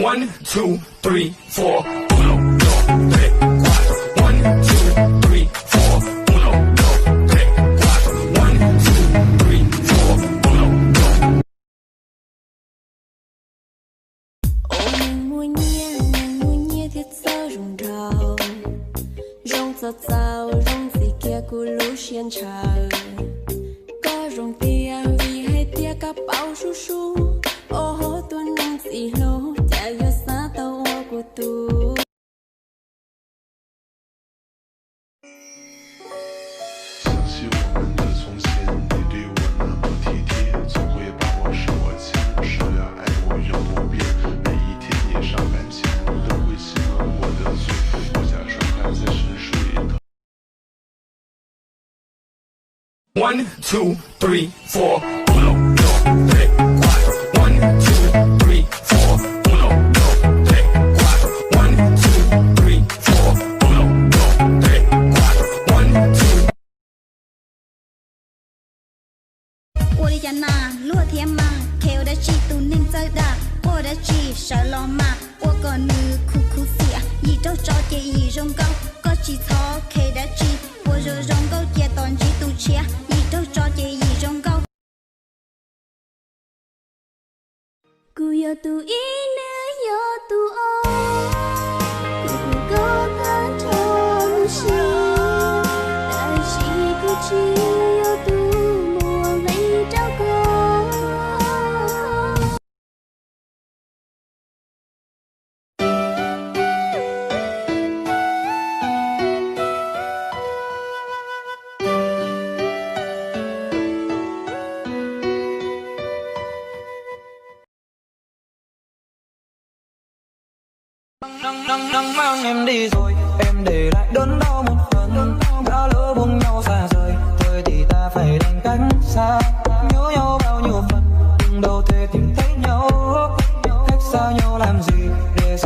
1, 2, 3, 4. 1, 2, 3, 4. 1, 2, 3, 4. 1, 2, 3, 4. 1, 2, 3, 4. 1, 2. Ôi mùa nhẹ thiết sơ rung rào, rong giọt rào rong gì kia cu lũ xiên trời, có rong tia vì hay tia cả bao su su, ô tuôn nắng gì lô chạy vô xa tàu của tu. 1, 2, 3, 4. 1, 2, 3, 4. 1, 2, 3, 4. 1, 2, 3, 4. 1, 2, 3, 4. 1, 2, 3, 4. 1, 2. 我的家那落天嘛，看我的鸡都能走的，我的鸡手老嘛，我个女酷酷死啊，一周找见一种狗，个鸡草看的鸡，我就让狗接当鸡都吃，一周找见一种狗。Ku yo tu ine yo tu o, ku go ta trong si, đại si ku chi yo tu mùa lấy trao con. Nắng mang em đi rồi, em để lại đớn đau một phần. Đã lỡ buông nhau xa rời, thôi thì ta phải đành cách xa. Nhớ nhau bao nhiêu phần, nhưng đâu thể tìm thấy nhau. Cách xa nhau làm gì để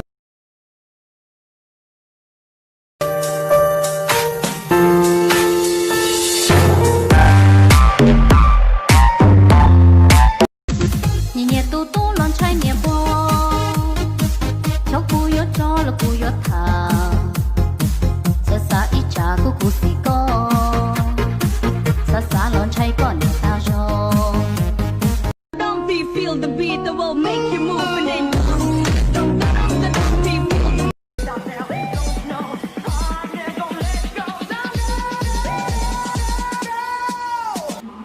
Nhẹ nhẹ tu tu lon trái nhẹ bo, cháu cu yo cho là cu yo thà, xa xa ít cha cu xì co, xa xa lon trái con nhẹ ta cho. Don't be feel the beat that will make you move and then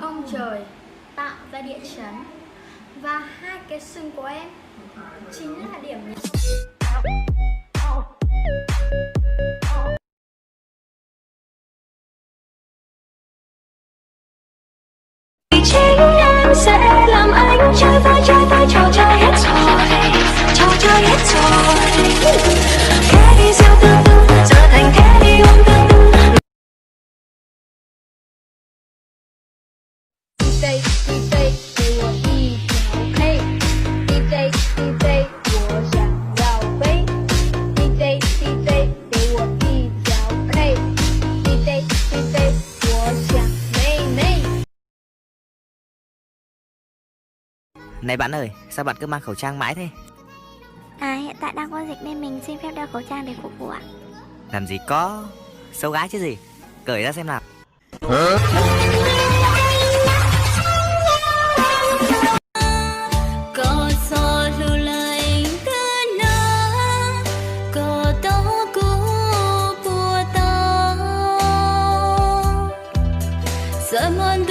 Ông trời tạo ra địa chấn và hai cái sừng của em chính là điểm nhấn. Chính em sẽ làm anh chơi vơi trò chơi hết rồi, thế đi siêu tương tư trở thành thế đi ôm tương tư. DJ DJ 给我一条 K DJ DJ 我想要飞 DJ DJ 给我一条 K DJ DJ 我想妹妹。 Này bạn ơi, sao bạn cứ mang khẩu trang mãi thế? À, hiện tại đang có dịch nên mình xin phép đeo khẩu trang để phục vụ ạ. Làm gì có, xấu gái chứ gì. Cởi ra xem nào. Có gió lưu lại cơn nắng, có tố của ta, giờ mòn